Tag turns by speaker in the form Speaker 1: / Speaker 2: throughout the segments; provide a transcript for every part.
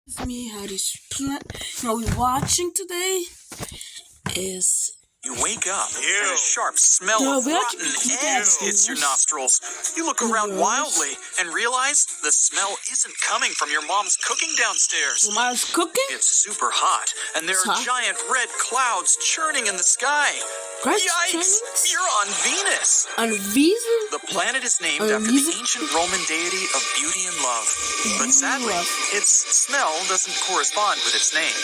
Speaker 1: It's me, Hadi's plan. What we're watching today is.
Speaker 2: You wake up and a sharp smell of rotten eggs hits your nostrils. You look around wildly and realize the smell isn't coming from your mom's cooking downstairs.
Speaker 1: Your mom's cooking?
Speaker 2: It's super hot, and there are giant red clouds churning in the sky. Yikes! You're on Venus!
Speaker 1: On Venus?
Speaker 2: The planet is named after the ancient Roman deity of beauty and love. But sadly, its smell doesn't correspond with its name.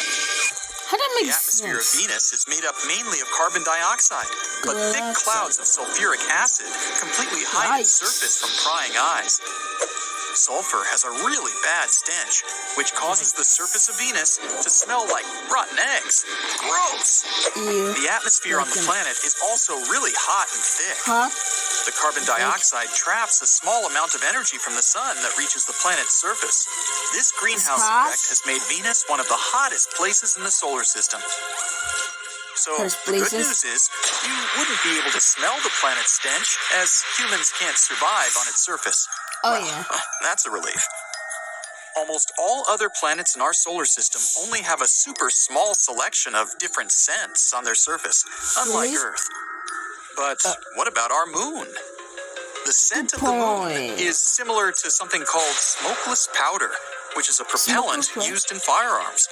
Speaker 1: How that
Speaker 2: The
Speaker 1: makes
Speaker 2: atmosphere
Speaker 1: sense?
Speaker 2: of Venus is made up mainly of carbon dioxide, but thick clouds of sulfuric acid completely hide its surface from prying eyes. Sulfur has a really bad stench, which causes the surface of Venus to smell like rotten eggs. Gross!
Speaker 1: Yeah.
Speaker 2: The atmosphere on the planet is also really hot and thick.
Speaker 1: Huh?
Speaker 2: The carbon dioxide traps a small amount of energy from the sun that reaches the planet's surface. This greenhouse effect has made Venus one of the hottest places in the solar system. So, the good news is, you wouldn't be able to smell the planet's stench, as humans can't survive on its surface.
Speaker 1: Oh, yeah.
Speaker 2: That's a relief. Almost all other planets in our solar system only have a super small selection of different scents on their surface, unlike Earth. But what about our moon? The scent of the moon is similar to something called smokeless powder, which is a propellant used in firearms.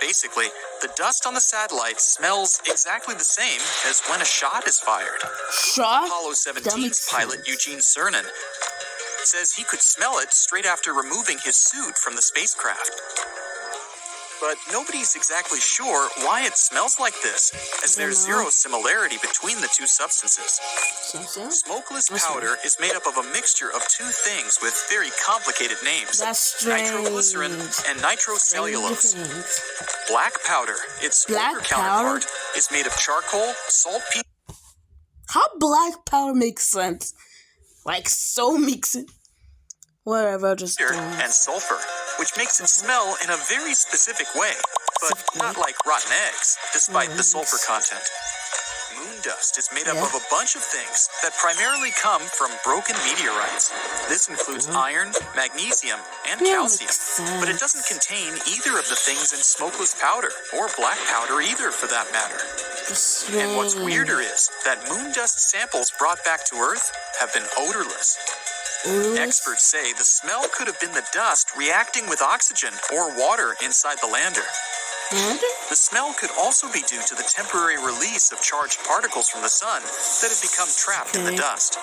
Speaker 2: Basically, the dust on the satellite smells exactly the same as when a shot is fired.
Speaker 1: Shot?
Speaker 2: Apollo 17's pilot Eugene Cernan says he could smell it straight after removing his suit from the spacecraft. But nobody's exactly sure why it smells like this, as there's zero similarity between the two substances. Smokeless powder is made up of a mixture of two things with very complicated names.
Speaker 1: That's strange.
Speaker 2: Nitroglycerin and nitrocellulose. Black powder, its
Speaker 1: Black
Speaker 2: older counterpart, is made of charcoal, saltpeter,
Speaker 1: How black powder makes sense? Like, so makes it. Whatever, just
Speaker 2: and sulfur, which makes it smell in a very specific way, but not like rotten eggs, despite the sulfur content. Moon dust is made up of a bunch of things that primarily come from broken meteorites. This includes iron, magnesium, and calcium, but it doesn't contain either of the things in smokeless powder, or black powder either, for that matter. And what's weirder is that moon dust samples brought back to Earth have been odorless. Experts say the smell could have been the dust reacting with oxygen or water inside the lander. The smell could also be due to the temporary release of charged particles from the sun that have become trapped in the dust.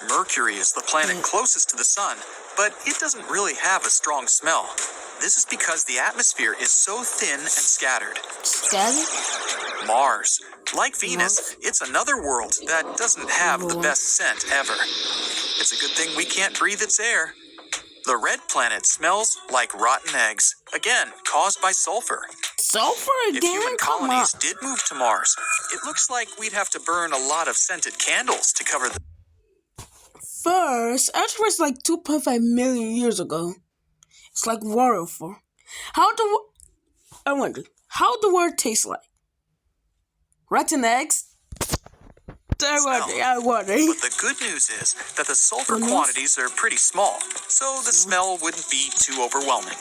Speaker 2: Mercury is the planet closest to the sun, but it doesn't really have a strong smell. This is because the atmosphere is so thin and scattered. Mars. Like Venus, it's another world that doesn't have the best scent ever. It's a good thing we can't breathe its air. The red planet smells like rotten eggs, again, caused by sulfur.
Speaker 1: Sulfur again?
Speaker 2: If human colonies did move to Mars, it looks like we'd have to burn a lot of scented candles to cover the...
Speaker 1: First, Earth was like 2.5 million years ago. It's like water for. I wonder, how the word tastes like? Rotten eggs? I wonder.
Speaker 2: But the good news is that the sulfur quantities are pretty small, so the smell wouldn't be too overwhelming.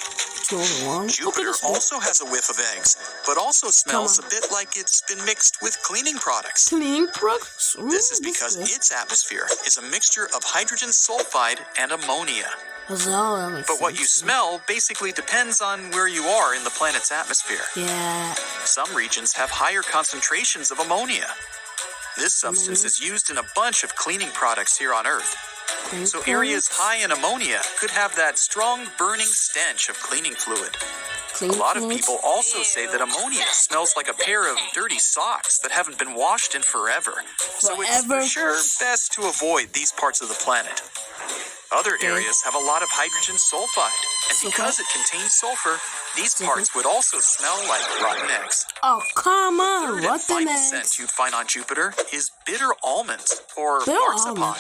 Speaker 2: Jupiter also has a whiff of eggs, but also smells a bit like it's been mixed with cleaning products.
Speaker 1: Cleaning products?
Speaker 2: This is because its atmosphere is a mixture of hydrogen sulfide and ammonia. But what you smell basically depends on where you are in the planet's atmosphere.
Speaker 1: Yeah.
Speaker 2: Some regions have higher concentrations of ammonia. This substance is used in a bunch of cleaning products here on Earth. So areas high in ammonia could have that strong burning stench of cleaning fluid. A lot of people also say that ammonia smells like a pair of dirty socks that haven't been washed in forever. So it's for sure best to avoid these parts of the planet. Other areas have a lot of hydrogen sulfide, and because it contains sulfur, these parts would also smell like rotten eggs.
Speaker 1: Oh, come on,
Speaker 2: Rotten scent you'd find on Jupiter is bitter almonds, or marzipan.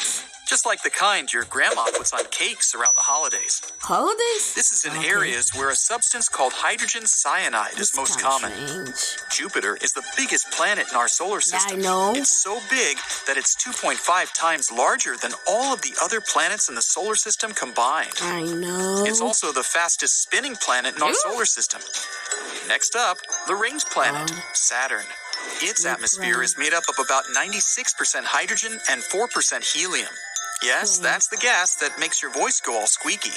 Speaker 2: just like the kind your grandma puts on cakes around the holidays.
Speaker 1: Holidays?
Speaker 2: This is in areas where a substance called hydrogen cyanide is most common.
Speaker 1: Strange.
Speaker 2: Jupiter is the biggest planet in our solar system.
Speaker 1: I know.
Speaker 2: It's so big that it's 2.5 times larger than all of the other planets in the solar system combined.
Speaker 1: I know.
Speaker 2: It's also the fastest spinning planet in our solar system. Next up, the ringed planet, Saturn. Its atmosphere is made up of about 96% hydrogen and 4% helium. Yes, that's the gas that makes your voice go all squeaky.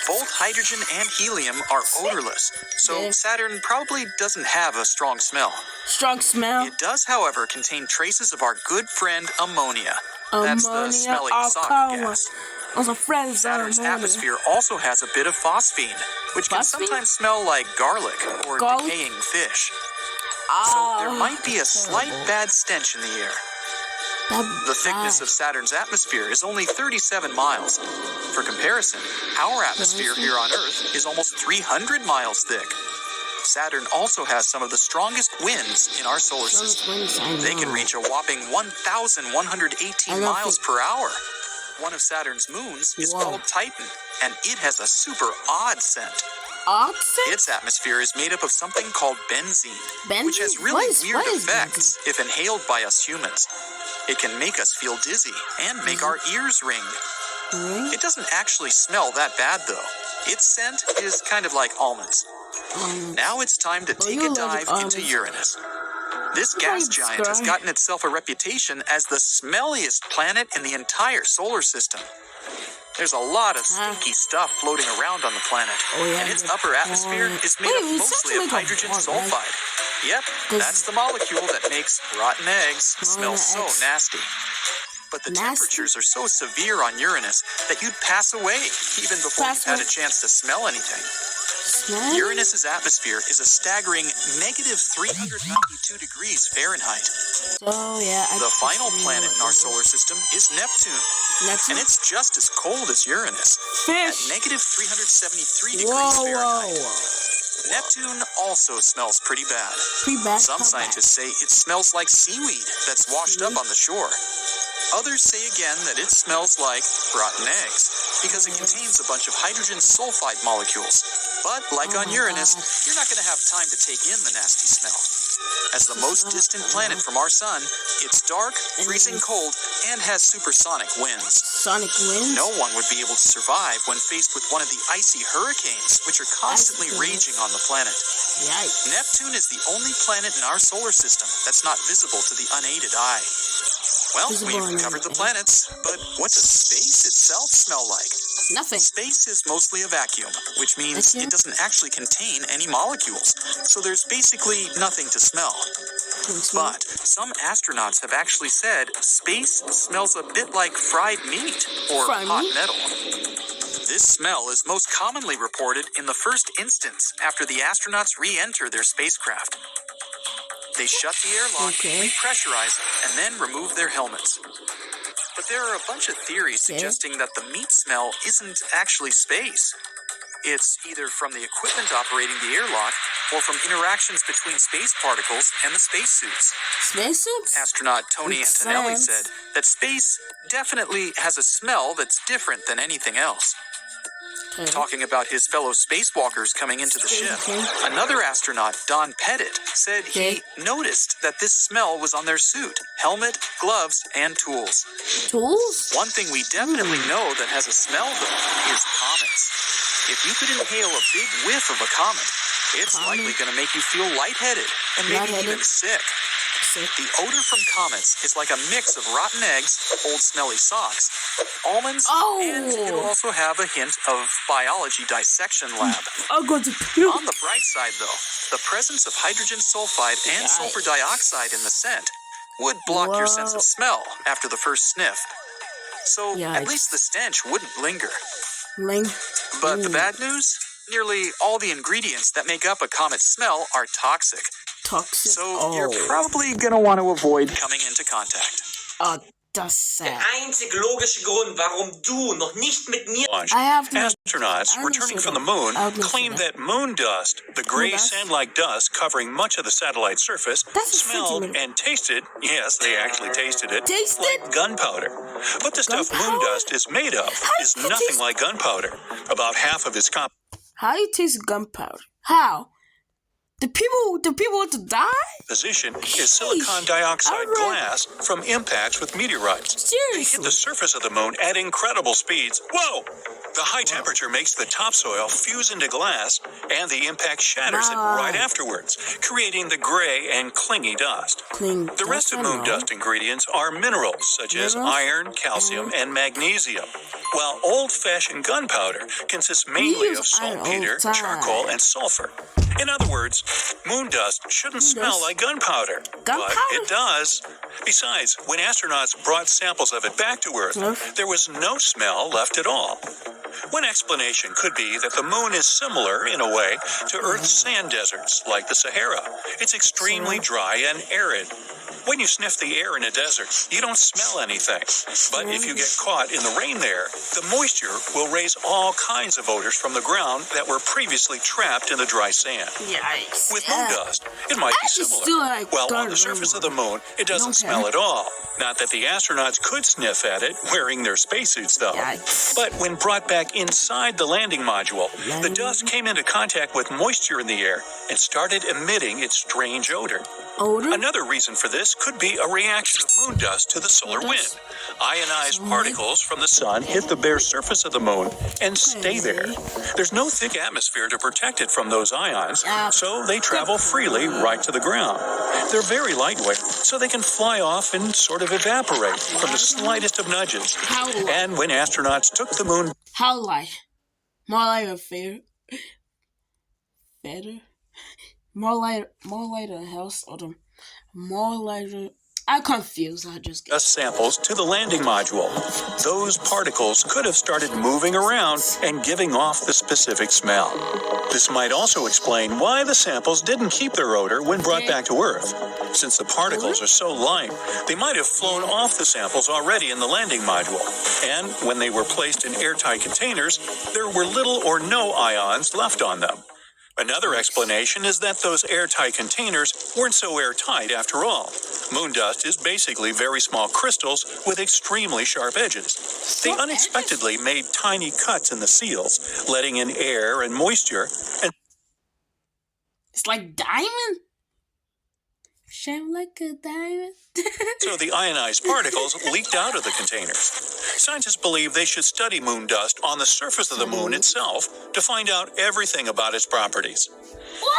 Speaker 2: Both hydrogen and helium are odorless, so Saturn probably doesn't have a strong smell.
Speaker 1: Strong smell.
Speaker 2: It does, however, contain traces of our good friend ammonia. That's the
Speaker 1: Ammonia.
Speaker 2: smelly
Speaker 1: Oh,
Speaker 2: sock
Speaker 1: come
Speaker 2: gas.
Speaker 1: on. Also, friends.
Speaker 2: Saturn's
Speaker 1: ammonia.
Speaker 2: atmosphere also has a bit of phosphine, which can
Speaker 1: Phosphine?
Speaker 2: sometimes smell like garlic or
Speaker 1: Garlic?
Speaker 2: decaying fish.
Speaker 1: Ah,
Speaker 2: So there might be a slight bad stench in the air. The thickness of Saturn's atmosphere is only 37 miles. For comparison, our atmosphere here on Earth is almost 300 miles thick. Saturn also has some of the strongest winds in our solar system. They can reach a whopping 1,118 miles per hour. One of Saturn's moons is called Titan, and it has a super odd scent.
Speaker 1: Oxen?
Speaker 2: Its atmosphere is made up of something called benzene,
Speaker 1: Benzene?
Speaker 2: which has really weird
Speaker 1: what is
Speaker 2: effects if inhaled by us humans. It can make us feel dizzy and make our ears ring.
Speaker 1: Benzene?
Speaker 2: It doesn't actually smell that bad, though. Its scent is kind of like almonds. Now it's time to take a dive into Uranus. This gas giant has gotten itself a reputation as the smelliest planet in the entire solar system. There's a lot of stinky stuff floating around on the planet, and its upper atmosphere is made up mostly of hydrogen sulfide. Yep, that's the molecule that makes rotten eggs smell so nasty. But the temperatures are so severe on Uranus that you'd pass away even before you've had a chance to smell anything. Uranus's atmosphere is a staggering negative 392 degrees Fahrenheit.
Speaker 1: Oh, yeah.
Speaker 2: The final planet in our solar system is Neptune, and it's just as cold as Uranus, at negative 373 degrees Fahrenheit. Neptune also smells pretty bad.
Speaker 1: Pretty bad.
Speaker 2: Some scientists say it smells like seaweed that's washed up on the shore. Others say again that it smells like rotten eggs because it contains a bunch of hydrogen sulfide molecules. But like on Uranus, you're not going to have time to take in the nasty smell. As the most distant planet from our sun, it's dark, freezing cold, and has supersonic winds.
Speaker 1: Sonic winds?
Speaker 2: No one would be able to survive when faced with one of the icy hurricanes, which are constantly raging on the planet.
Speaker 1: Yikes.
Speaker 2: Neptune is the only planet in our solar system that's not visible to the unaided eye. Well, we've covered the planets, but what does space itself smell like?
Speaker 1: Nothing.
Speaker 2: Space is mostly a vacuum, which means it doesn't actually contain any molecules, so there's basically nothing to smell. But some astronauts have actually said space smells a bit like fried meat or hot metal. This smell is most commonly reported in the first instance after the astronauts re-enter their spacecraft. They shut the airlock, repressurize, and then remove their helmets. But there are a bunch of theories suggesting that the meat smell isn't actually space. It's either from the equipment operating the airlock or from interactions between space particles and the spacesuits.
Speaker 1: Spacesuits?
Speaker 2: Astronaut Tony Antonelli said that space definitely has a smell that's different than anything else. Talking about his fellow spacewalkers coming into the ship, another astronaut, Don Pettit, said he noticed that this smell was on their suit, helmet, gloves, and tools.
Speaker 1: Tools?
Speaker 2: One thing we definitely know that has a smell, though, is comets. If you could inhale a big whiff of a comet, it's likely going to make you feel lightheaded and maybe even sick. The odor from comets is like a mix of rotten eggs, old smelly socks, almonds, and it'll also have a hint of biology dissection lab.
Speaker 1: I'm going to puke.
Speaker 2: On the bright side, though, the presence of hydrogen sulfide and sulfur dioxide in the scent would block your sense of smell after the first sniff. So at least the stench wouldn't linger. But the bad news? Nearly all the ingredients that make up a comet's smell are toxic.
Speaker 1: Toxic?
Speaker 2: So you're probably going to want to avoid coming into contact.
Speaker 1: That's sad.
Speaker 3: Der einzig logische Grund, warum du noch nicht mit mir...
Speaker 1: I have to.
Speaker 2: Astronauts returning from the moon claimed that moon dust, the gray sand-like dust covering much of the satellite surface, smelled and tasted, yes, they actually tasted it, like gunpowder. But the stuff moon dust is made of is nothing like gunpowder. About half of its
Speaker 1: How do you taste gunpowder? How? The people want to die?
Speaker 2: composition is silicon dioxide glass from impacts with meteorites. They hit the surface of the moon at incredible speeds. Whoa! The high temperature makes the topsoil fuse into glass, and the impact shatters it right afterwards, creating the gray and clingy dust. The rest of moon dust ingredients are minerals such as iron, calcium, and magnesium, while old-fashioned gunpowder consists mainly of saltpeter, charcoal, and sulfur. In other words, moon dust shouldn't smell like gunpowder, but it does. Besides, when astronauts brought samples of it back to Earth, there was no smell left at all. One explanation could be that the moon is similar, in a way, to Earth's sand deserts, like the Sahara. It's extremely dry and arid. When you sniff the air in a desert, you don't smell anything. But if you get caught in the rain there, the moisture will raise all kinds of odors from the ground that were previously trapped in the dry sand.
Speaker 1: Yikes.
Speaker 2: With moon dust, it might be similar. Well, on the surface of the moon, it doesn't smell at all. Not that the astronauts could sniff at it wearing their spacesuits, though. But when brought back inside the landing module, the dust came into contact with moisture in the air and started emitting its strange odor. Another reason for this could be a reaction of moon dust to the solar wind. Ionized particles from the sun hit the bare surface of the moon and stay there. There's no thick atmosphere to protect it from those ions, so they travel freely right to the ground. They're very lightweight, so they can fly off and sort of evaporate from the slightest of nudges. And when astronauts took the moon...
Speaker 1: How light? More like a fair... Better? More lighter house or the more lighter... I'm confused.
Speaker 2: samples to the landing module. Those particles could have started moving around and giving off the specific smell. This might also explain why the samples didn't keep their odor when brought back to Earth. Since the particles are so light, they might have flown off the samples already in the landing module. And when they were placed in airtight containers, there were little or no ions left on them. Another explanation is that those airtight containers weren't so airtight after all. Moon dust is basically very small crystals with extremely sharp edges. They unexpectedly made tiny cuts in the seals, letting in air and moisture. And
Speaker 1: it's like diamond? Shine like a diamond.
Speaker 2: So the ionized particles leaked out of the containers. Scientists believe they should study moon dust on the surface of the moon itself to find out everything about its properties.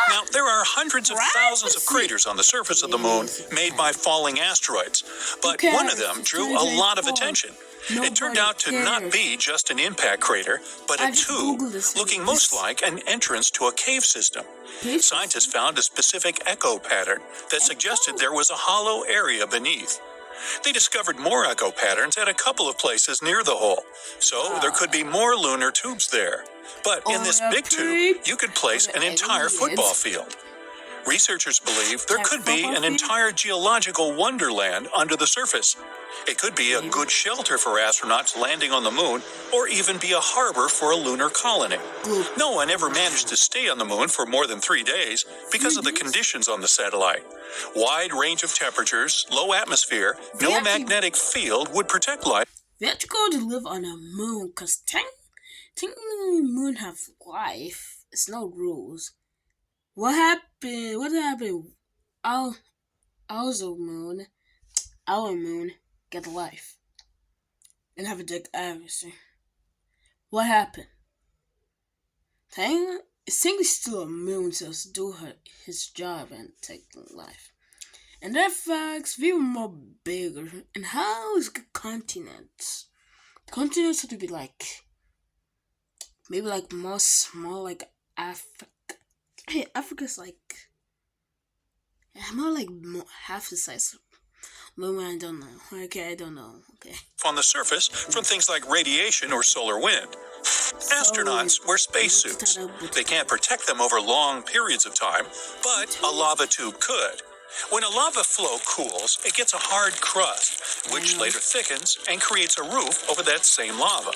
Speaker 2: Now, there are hundreds of thousands of craters on the surface of the moon made by falling asteroids, but one of them drew a lot of attention. It turned out to not be just an impact crater, but a tube looking most like an entrance to a cave system. Scientists found a specific echo pattern that suggested there was a hollow area beneath. They discovered more echo patterns at a couple of places near the hole, so there could be more lunar tubes there. But in this big tube, you could place an entire football field. Researchers believe there could be an entire geological wonderland under the surface. It could be a good shelter for astronauts landing on the moon, or even be a harbor for a lunar colony. No one ever managed to stay on the moon for more than 3 days because of the conditions on the satellite. Wide range of temperatures, low atmosphere, no magnetic field would protect life.
Speaker 1: We have to go to live on a moon, because technically moon have life. It's no rules. What happened? Our moon get life and have a deck atmosphere. What happened? It's still a moon to do his job and take life. And that facts even more bigger. And how is the continents? Continents have to be like maybe like more small, like Africa. Hey, Africa's like more like half the size. I don't know. Okay, I don't know. Okay.
Speaker 2: On the surface from things like radiation or solar wind. Astronauts wear spacesuits. They can't protect them over long periods of time, but a lava tube could.
Speaker 4: When a lava flow cools, it gets a hard crust, which later thickens and creates a roof over that same lava.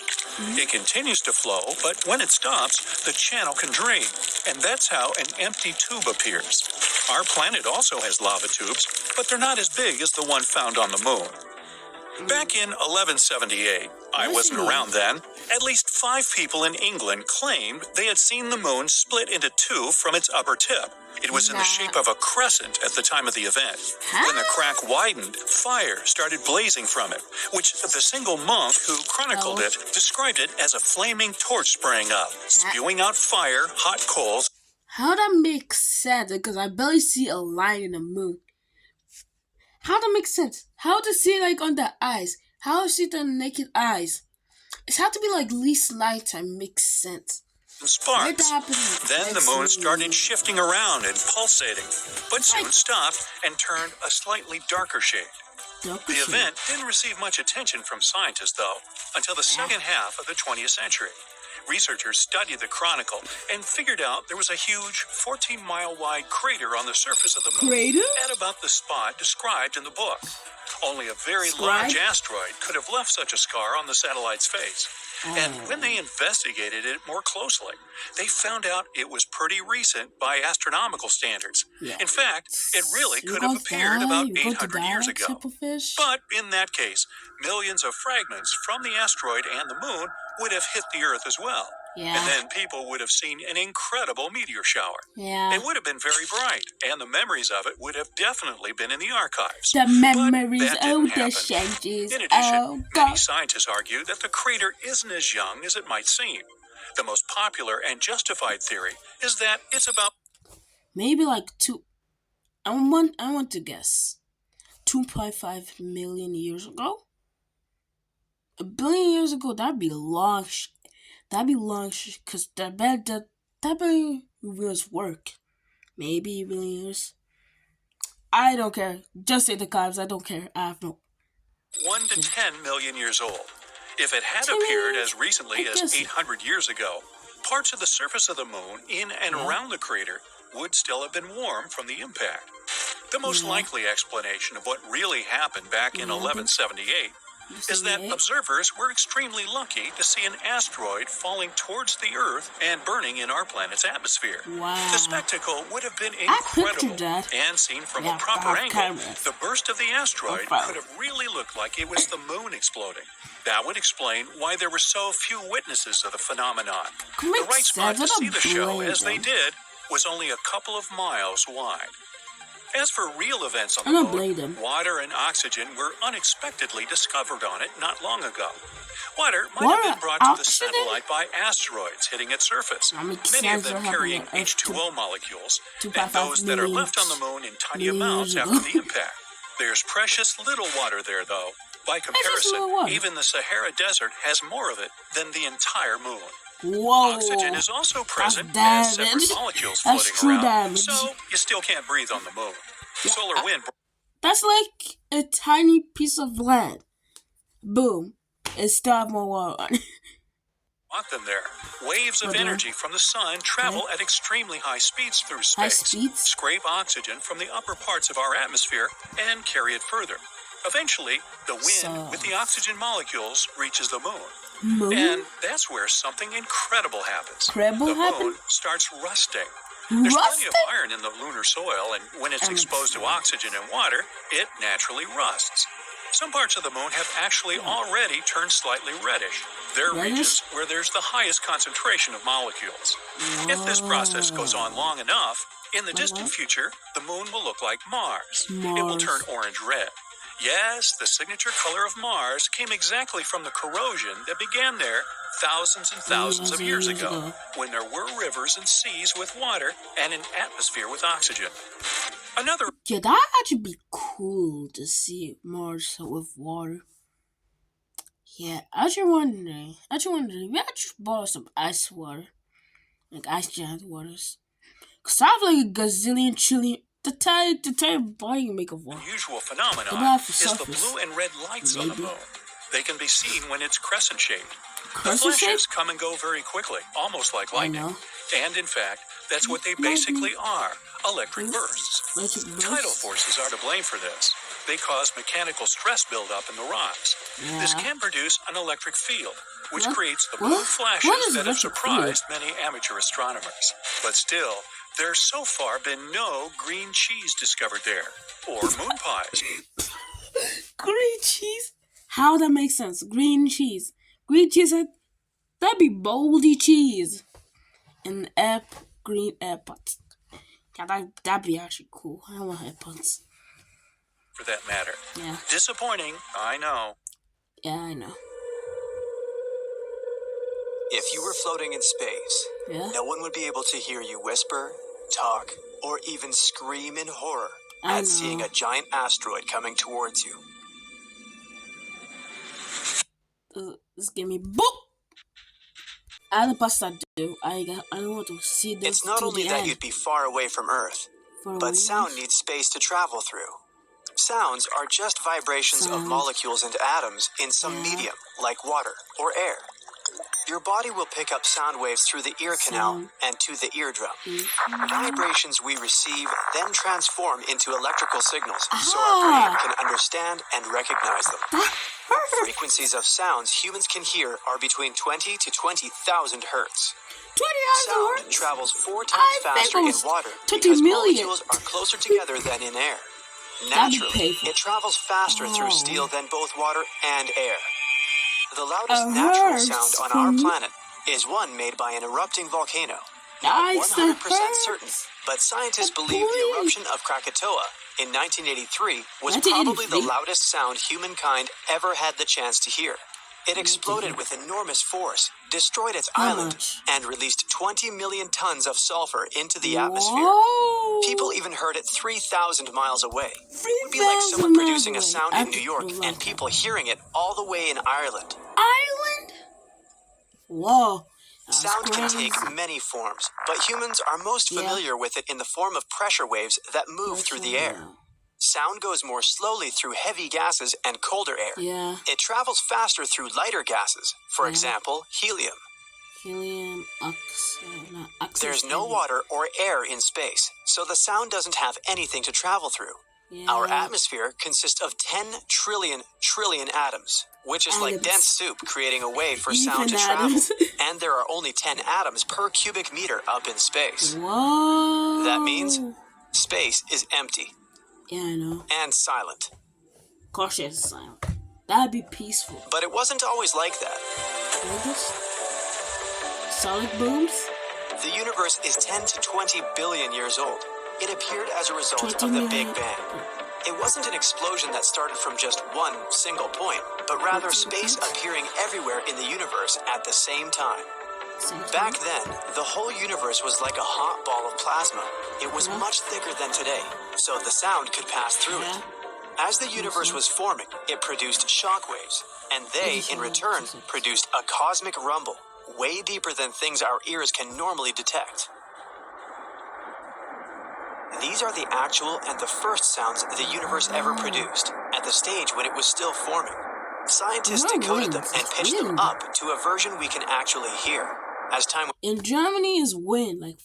Speaker 4: It continues to flow, but when it stops, the channel can drain, and that's how an empty tube appears. Our planet also has lava tubes, but they're not as big as the one found on the moon. Back in 1178, I wasn't around then, at least 5 people in England claimed they had seen the moon split into 2 from its upper tip. It was in the shape of a crescent at the time of the event. When the crack widened, fire started blazing from it, which the single monk who chronicled it described it as a flaming torch spraying up, spewing out fire, hot coals.
Speaker 1: How that makes sense? Because I barely see a line in the moon. How that makes sense? How to see like on the eyes? How to see the naked eyes? It had to be like least nighttime makes sense.
Speaker 4: Sparks. Then the moon started shifting around and pulsating, but soon stopped and turned a slightly darker shade. The event didn't receive much attention from scientists, though, until the second half of the 20th century. Researchers studied the chronicle and figured out there was a huge 14-mile-wide crater on the surface of the moon at about the spot described in the book. Only a very large asteroid could have left such a scar on the satellite's face. And when they investigated it more closely, they found out it was pretty recent by astronomical standards. In fact, it really could have appeared about 800 years ago. But in that case, millions of fragments from the asteroid and the moon would have hit the Earth as well. And then people would have seen an incredible meteor shower. It would have been very bright, and the memories of it would have definitely been in the archives.
Speaker 1: The memories
Speaker 4: but that didn't
Speaker 1: the
Speaker 4: happen.
Speaker 1: changes.
Speaker 4: In addition, many scientists argue that the crater isn't as young as it might seem. The most popular and justified theory is that it's about
Speaker 1: maybe like 2. I want to guess 2.5 million years ago. 1 billion years ago. That'd be long. Because that barely reveals work. Maybe 1 billion years. I don't care. Just say the carbs. I don't care. I have no.
Speaker 4: 1 to 10 million years old. If it had appeared as recently as 800 years ago, parts of the surface of the moon in and around the crater would still have been warm from the impact. The most likely explanation of what really happened back in 1178 is that observers were extremely lucky to see an asteroid falling towards the Earth and burning in our planet's atmosphere. The spectacle would have been incredible, and seen from a proper angle, the burst of the asteroid could have really looked like it was the moon exploding. That would explain why there were so few witnesses of the phenomenon. The right spot to see the show, as they did, was only a couple of miles wide. As for real events on the moon, water and oxygen were unexpectedly discovered on it not long ago. Water might have been brought to the satellite by asteroids hitting its surface, many of them carrying H2O molecules, and those that are left on the moon in tiny amounts after the impact. There's precious little water there, though. By comparison, even the Sahara Desert has more of it than the entire moon. Oxygen is also present as separate molecules floating around, so you still can't breathe on the moon. Solar wind.
Speaker 1: That's like a tiny piece of land. Boom. It still have more water on it.
Speaker 4: Want them there. Waves of energy from the sun travel at extremely high speeds through space, scrape oxygen from the upper parts of our atmosphere, and carry it further. Eventually, the wind with the oxygen molecules reaches the moon. And that's where something incredible happens. The moon starts rusting. There's plenty of iron in the lunar soil, and when it's exposed to oxygen and water, it naturally rusts. Some parts of the moon have actually already turned slightly reddish. There are regions where there's the highest concentration of molecules. If this process goes on long enough, in the distant future, the moon will look like Mars. It will turn orange-red. Yes, the signature color of Mars came exactly from the corrosion that began there thousands and thousands of years ago, when there were rivers and seas with water and an atmosphere with oxygen. Another...
Speaker 1: Yeah, that actually be cool to see Mars with water. Yeah, I was wondering, we actually bought some ice water. Like ice giant waters. Because I have like a gazillion trillion... The tiny volume make of water.
Speaker 4: Unusual phenomenon is the blue and red lights on the moon. They can be seen when it's crescent-shaped. The flashes come and go very quickly, almost like lightning. And in fact, that's what they basically are, electric bursts.
Speaker 1: Electric bursts?
Speaker 4: Tidal forces are to blame for this. They cause mechanical stress buildup in the rocks.
Speaker 1: Yeah.
Speaker 4: This can produce an electric field, which
Speaker 1: What?
Speaker 4: creates the
Speaker 1: What?
Speaker 4: blue
Speaker 1: What
Speaker 4: flashes
Speaker 1: is
Speaker 4: that have
Speaker 1: electric
Speaker 4: surprised many amateur astronomers. But still, there's so far been no green cheese discovered there, or moon pies.
Speaker 1: Green cheese? How that makes sense? Green cheese. Green cheese, that'd be moldy cheese. And green AirPods. Yeah, that'd be actually cool. I want AirPods.
Speaker 4: For that matter.
Speaker 1: Yeah.
Speaker 4: Disappointing, I know.
Speaker 1: Yeah, I know.
Speaker 2: If you were floating in space,
Speaker 1: Yeah.
Speaker 2: no one would be able to hear you whisper, talk, or even scream in horror
Speaker 1: I
Speaker 2: at seeing
Speaker 1: know.
Speaker 2: a giant asteroid coming towards you.
Speaker 1: Just give me boop. I the best I do. I don't want to see this.
Speaker 2: It's not
Speaker 1: to
Speaker 2: only
Speaker 1: the
Speaker 2: that
Speaker 1: end.
Speaker 2: you'd be far away from Earth,
Speaker 1: For
Speaker 2: but
Speaker 1: a
Speaker 2: sound
Speaker 1: reason.
Speaker 2: needs space to travel through. Sounds are just vibrations of
Speaker 1: Sound.
Speaker 2: molecules and atoms in some
Speaker 1: Yeah.
Speaker 2: medium, like water or air. Your body will pick up sound waves through the ear canal
Speaker 1: Sound.
Speaker 2: and to the eardrum.
Speaker 1: Mm.
Speaker 2: Vibrations we receive then transform into electrical signals so
Speaker 1: Ah.
Speaker 2: our brain can understand and recognize them.
Speaker 1: That hurt.
Speaker 2: Frequencies of sounds humans can hear are between 20 to 20,000 hertz.
Speaker 1: 20,000
Speaker 2: Sound
Speaker 1: hertz?
Speaker 2: travels 4
Speaker 1: I
Speaker 2: times
Speaker 1: think
Speaker 2: faster
Speaker 1: it
Speaker 2: in
Speaker 1: was
Speaker 2: water
Speaker 1: 20
Speaker 2: because
Speaker 1: million.
Speaker 2: molecules are closer together than in air.
Speaker 1: That'd be
Speaker 2: Naturally,
Speaker 1: painful.
Speaker 2: it travels faster through
Speaker 1: Oh.
Speaker 2: steel than both water and air. The loudest
Speaker 1: It
Speaker 2: natural
Speaker 1: hurts
Speaker 2: sound on
Speaker 1: for
Speaker 2: our
Speaker 1: me.
Speaker 2: planet is one made by an erupting volcano.
Speaker 1: Guys,
Speaker 2: Not
Speaker 1: that
Speaker 2: 100% certain,
Speaker 1: hurts.
Speaker 2: but scientists
Speaker 1: That
Speaker 2: believe the
Speaker 1: bleeds.
Speaker 2: eruption of Krakatoa in 1983 was
Speaker 1: 1983?
Speaker 2: probably the loudest sound humankind ever had the chance to hear. It exploded with enormous force, destroyed its
Speaker 1: How
Speaker 2: island,
Speaker 1: much?
Speaker 2: and released 20 million tons of sulfur into the atmosphere.
Speaker 1: Whoa.
Speaker 2: People even heard it 3,000 miles away. It would be
Speaker 1: 3,000
Speaker 2: like someone
Speaker 1: miles
Speaker 2: producing a
Speaker 1: away.
Speaker 2: sound in New York
Speaker 1: Absolutely.
Speaker 2: and people hearing it all the way in Ireland.
Speaker 1: Island? Whoa. That's
Speaker 2: Sound can
Speaker 1: crazy.
Speaker 2: take many forms, but humans are most
Speaker 1: Yeah.
Speaker 2: familiar with it in the form of pressure waves that move through the air. Sound goes more slowly through heavy gases and colder air.
Speaker 1: Yeah.
Speaker 2: It travels faster through lighter gases, for
Speaker 1: Yeah.
Speaker 2: example, helium.
Speaker 1: Helium, oxygen.
Speaker 2: There's no water or air in space, so the sound doesn't have anything to travel through.
Speaker 1: Yeah.
Speaker 2: Our atmosphere consists of 10 trillion atoms, which is like
Speaker 1: Atoms.
Speaker 2: dense soup creating a way for
Speaker 1: Even
Speaker 2: sound to travel.
Speaker 1: atoms.
Speaker 2: And there are only 10 atoms per cubic meter up in space.
Speaker 1: Whoa.
Speaker 2: That means space is empty
Speaker 1: Yeah, I know.
Speaker 2: and silent.
Speaker 1: Cautious sound. That'd be peaceful.
Speaker 2: But it wasn't always like that.
Speaker 1: Like this? Sonic booms?
Speaker 2: The universe is 10 to 20 billion years old. It appeared as a result
Speaker 1: 20
Speaker 2: of the
Speaker 1: million.
Speaker 2: Big Bang. It wasn't an explosion that started from just one single point, but rather space appearing everywhere in the universe at the same time. Back then, the whole universe was like a hot ball of plasma. It was much thicker than today, so the sound could pass through it. As the universe was forming, it produced shockwaves, and they, in return, produced a cosmic rumble, way deeper than things our ears can normally detect. These are the actual and the first sounds the universe ever produced, at the stage when it was still forming. Scientists
Speaker 1: No
Speaker 2: decoded them
Speaker 1: wind.
Speaker 2: and pitched them
Speaker 1: Wind.
Speaker 2: up to a version we can actually hear. As time
Speaker 1: In Germany is wind, like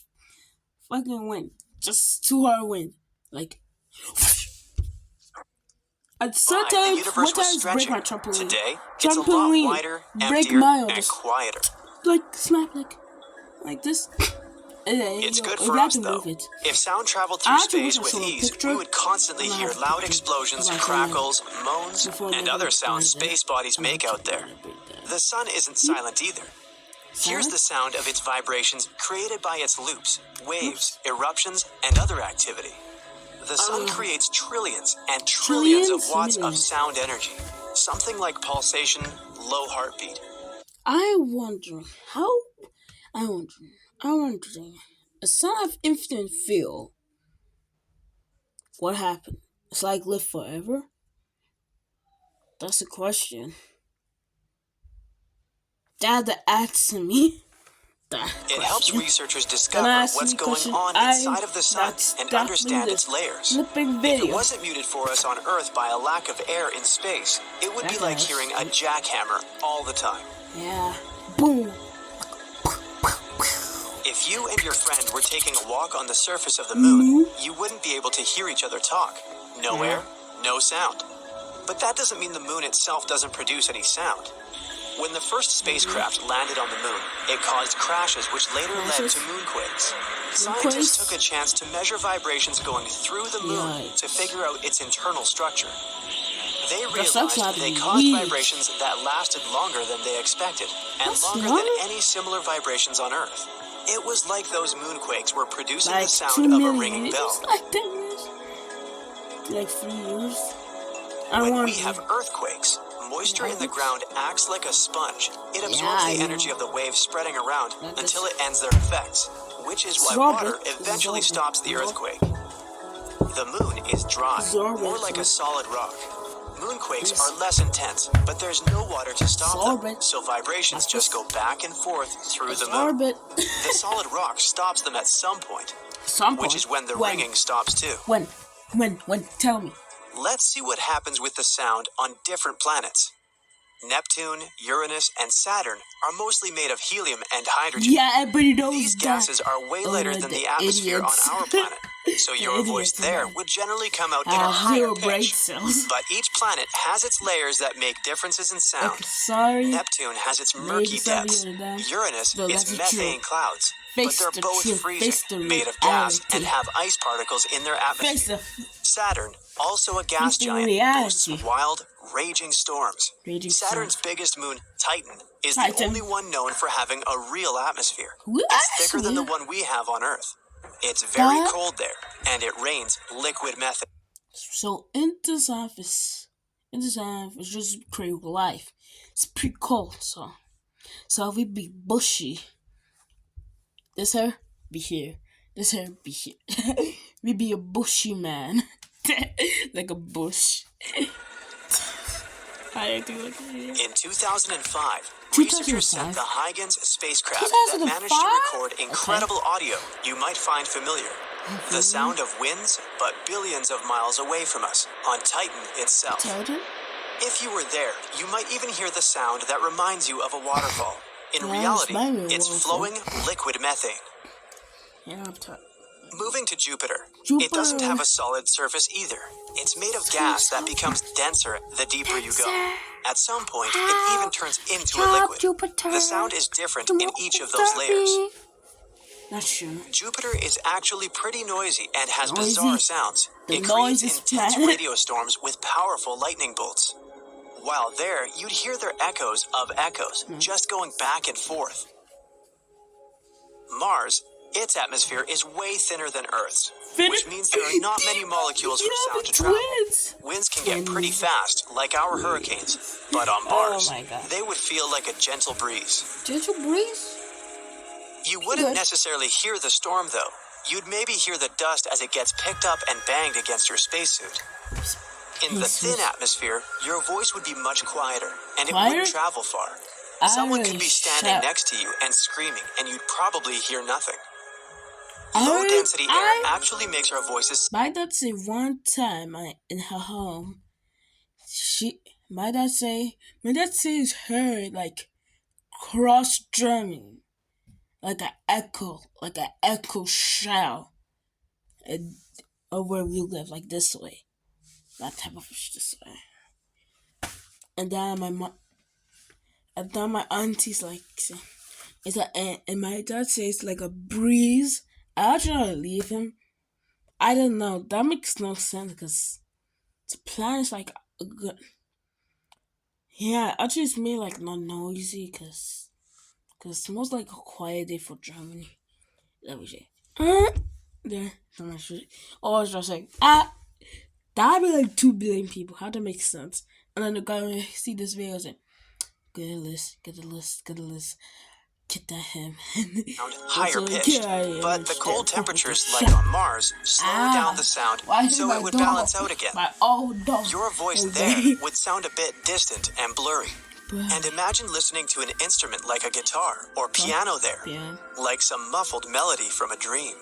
Speaker 1: fucking wind, just too hard wind, like. At
Speaker 2: the
Speaker 1: sometimes,
Speaker 2: universe
Speaker 1: what
Speaker 2: was
Speaker 1: times break
Speaker 2: stretching.
Speaker 1: my trampoline?
Speaker 2: Today, it's a lot wider,
Speaker 1: break
Speaker 2: emptier,
Speaker 1: mine,
Speaker 2: and
Speaker 1: just
Speaker 2: quieter.
Speaker 1: like snap, like this.
Speaker 2: It's good
Speaker 1: you
Speaker 2: for
Speaker 1: have
Speaker 2: us,
Speaker 1: to
Speaker 2: though.
Speaker 1: move it.
Speaker 2: If sound traveled
Speaker 1: I
Speaker 2: through
Speaker 1: have to
Speaker 2: space
Speaker 1: look
Speaker 2: with
Speaker 1: at some
Speaker 2: ease,
Speaker 1: picture,
Speaker 2: we would constantly
Speaker 1: and I
Speaker 2: hear
Speaker 1: have to
Speaker 2: loud
Speaker 1: put it
Speaker 2: explosions,
Speaker 1: like
Speaker 2: crackles, moans,
Speaker 1: before
Speaker 2: and
Speaker 1: they
Speaker 2: other
Speaker 1: go
Speaker 2: sounds
Speaker 1: like that.
Speaker 2: space bodies make out there. The sun isn't silent either. Here's the sound of its vibrations created by its loops, waves, eruptions, and other activity. The sun creates trillions and trillions of watts of
Speaker 1: millions.
Speaker 2: sound energy. Something like pulsation, low heartbeat.
Speaker 1: I'm wondering. A son of infinite field. What happened? It's like live forever? That's the question. That asking me.
Speaker 2: It helps researchers
Speaker 1: Can I
Speaker 2: discover
Speaker 1: ask
Speaker 2: what's
Speaker 1: you a
Speaker 2: going
Speaker 1: question?
Speaker 2: on inside of the sun
Speaker 1: that's
Speaker 2: and
Speaker 1: definitely
Speaker 2: understand
Speaker 1: the
Speaker 2: its layers.
Speaker 1: flipping
Speaker 2: If
Speaker 1: video.
Speaker 2: it wasn't muted for us on Earth by a lack of air in space, it would be
Speaker 1: That
Speaker 2: like
Speaker 1: does.
Speaker 2: hearing a jackhammer all the time.
Speaker 1: Yeah. Boom.
Speaker 2: If If you and your friend were taking a walk on the surface of the moon, you wouldn't be able to hear each other talk. No air, no sound. But that doesn't mean the moon itself doesn't produce any sound. When the first spacecraft landed on the moon, it caused crashes which later led to moonquakes. Scientists took a chance to measure vibrations going through the moon to figure out its internal structure. They realized they caused vibrations that lasted longer than they expected, and longer than any similar vibrations on Earth. It was like those moonquakes were producing the sound of a ringing bell.
Speaker 1: Like 3 years.
Speaker 2: When we have earthquakes, moisture in the ground acts like a sponge. It absorbs the energy of the waves spreading around until it ends their effects, which is why water eventually stops the earthquake. The moon is dry, more like a solid rock. Moonquakes are less intense, but there's no water to stop them, so vibrations just go back and forth through the moon. The solid rock stops them at some point, which is when the ringing stops too.
Speaker 1: When? Tell me.
Speaker 2: Let's see what happens with the sound on different planets. Neptune, Uranus, and Saturn are mostly made of helium and hydrogen.
Speaker 1: Yeah, everybody knows
Speaker 2: These gases are way lighter than the atmosphere on our planet, so your voice there would generally come out in a higher pitch. But each planet has its layers that make differences in sound. Neptune has its murky depths. Uranus its methane clouds. But they're both freezing, made of gas, and have ice particles in their atmosphere. Saturn, also a gas giant, boasts wild, raging storms. Saturn's biggest moon, Titan, is the only one known for having a real atmosphere. It's thicker than the one we have on Earth. It's very cold there, and it rains liquid methane.
Speaker 1: So in this office, just create life. It's pretty cold, so we be bushy. This hair be here. This hair be here. We be a bushy man. Like a bush.
Speaker 2: In 2005, researchers sent the Huygens spacecraft that managed to record incredible audio you might find familiar. The sound of winds, but billions of miles away from us, on Titan itself. If you were there, you might even hear the sound that reminds you of a waterfall. In reality, it's flowing liquid methane. Moving to Jupiter, it doesn't have a solid surface either. It's made of gas that becomes denser the deeper you go. At some point, it even turns into a liquid. The sound is different in each of those layers.
Speaker 1: That's true.
Speaker 2: Jupiter is actually pretty noisy and has bizarre sounds. It creates intense radio storms with powerful lightning bolts. While there, you'd hear their echoes of echoes, just going back and forth. Mars, its atmosphere is way thinner than Earth's, which means there are not many molecules for sound to travel. Winds can get pretty fast, like our hurricanes, but on Mars, they would feel like a gentle breeze.
Speaker 1: Gentle breeze?
Speaker 2: You wouldn't necessarily hear the storm, though. You'd maybe hear the dust as it gets picked up and banged against your spacesuit. In the thin atmosphere, your voice would be much quieter, and it wouldn't travel far. Someone could be standing next to you and screaming, and you'd probably hear nothing. Low-density air actually makes our voices...
Speaker 1: My dad said one time in her home, my dad says her, like, cross-drumming, like an echo shout, where we live, like this way. That type of this way. And then my auntie's like, it's like, and my dad says like a breeze. I actually leave him. I don't know. That makes no sense because the plan is like a good. Yeah, actually it's made like not noisy because it's most like a quiet day for Germany. Let me see. There, oh, it's just like that'd be like 2 billion people. How to make sense? And then the guy when see this video is like, get a list, get that him.
Speaker 2: Higher pitched, but the cold temperatures like on Mars slow down the sound so it would balance out again. Your voice there would sound a bit distant and blurry. And imagine listening to an instrument like a guitar or piano there, like some muffled melody from a dream.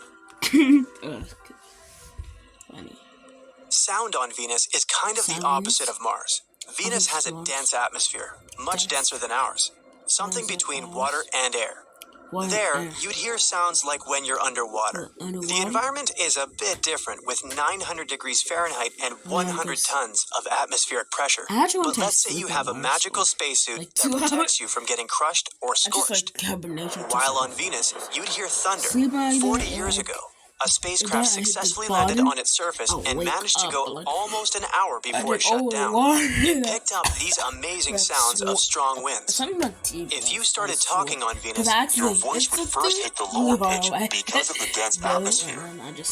Speaker 2: Sound on Venus is kind of the opposite of Mars. Venus has a dense atmosphere, much denser than ours, something between water and air.
Speaker 1: Water,
Speaker 2: There,
Speaker 1: air.
Speaker 2: you'd hear sounds like when you're underwater.
Speaker 1: Underwater?
Speaker 2: The environment is a bit different with 900 degrees Fahrenheit and 100 tons of atmospheric pressure.
Speaker 1: I actually want
Speaker 2: But
Speaker 1: to
Speaker 2: let's say you
Speaker 1: sleep
Speaker 2: have a
Speaker 1: on
Speaker 2: magical
Speaker 1: Mars,
Speaker 2: spacesuit
Speaker 1: like
Speaker 2: that
Speaker 1: 2
Speaker 2: protects
Speaker 1: hours.
Speaker 2: you from getting crushed or
Speaker 1: I just
Speaker 2: scorched.
Speaker 1: like hibernation.
Speaker 2: While on Venus, you'd hear thunder.
Speaker 1: Sleep on
Speaker 2: 40
Speaker 1: there,
Speaker 2: years
Speaker 1: like,
Speaker 2: ago, a spacecraft
Speaker 1: I hit the
Speaker 2: successfully landed
Speaker 1: bottom,
Speaker 2: on its surface
Speaker 1: I'll
Speaker 2: and
Speaker 1: wake
Speaker 2: managed to
Speaker 1: up,
Speaker 2: go
Speaker 1: like,
Speaker 2: almost an hour
Speaker 1: I
Speaker 2: before it
Speaker 1: did
Speaker 2: shut
Speaker 1: over
Speaker 2: down.
Speaker 1: water.
Speaker 2: It picked up these amazing
Speaker 1: That's
Speaker 2: sounds of
Speaker 1: what-
Speaker 2: strong winds.
Speaker 1: Something like TV.
Speaker 2: If you started talking on Venus,
Speaker 1: your
Speaker 2: voice would first hit the lower pitch because of the dense atmosphere.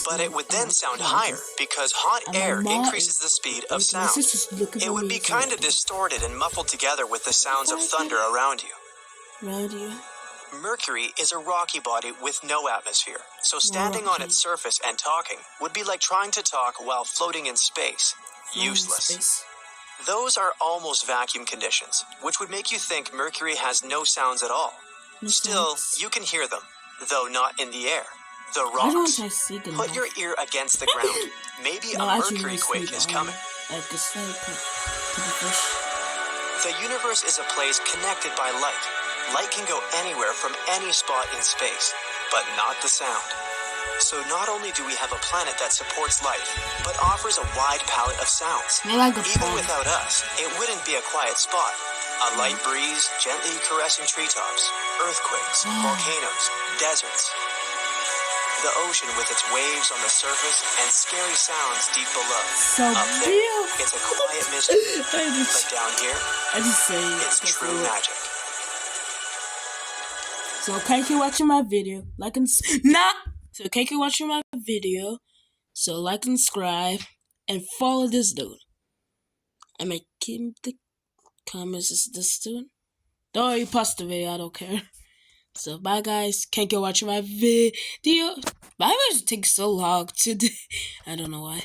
Speaker 2: But it would then sound higher because hot air increases the speed of sound. It would be kind of distorted and muffled together with the sounds of thunder around you. Mercury is a rocky body with no atmosphere, so standing on its surface and talking would be like trying to talk while floating in space. Useless. Those are almost vacuum conditions, which would make you think Mercury has no sounds at all. Still, you can hear them, though not in the air. The rocks. Put your ear against the ground. Maybe a Mercury quake is coming. The universe is a place connected by light. Light can go anywhere from any spot in space, but not the sound. So not only do we have a planet that supports life, but offers a wide palette of sounds. Even without us, it wouldn't be a quiet spot. A light breeze gently caressing treetops, earthquakes, volcanoes, deserts. The ocean with its waves on the surface and scary sounds deep below. Up there, it's a quiet mystery. But down here, it's true magic.
Speaker 1: So keep watching my video, like and subscribe and follow this dude. I may keep the comments. Is this dude? Don't worry, post the video. I don't care. So bye guys. Can't go watching my video. My videos take so long today. I don't know why.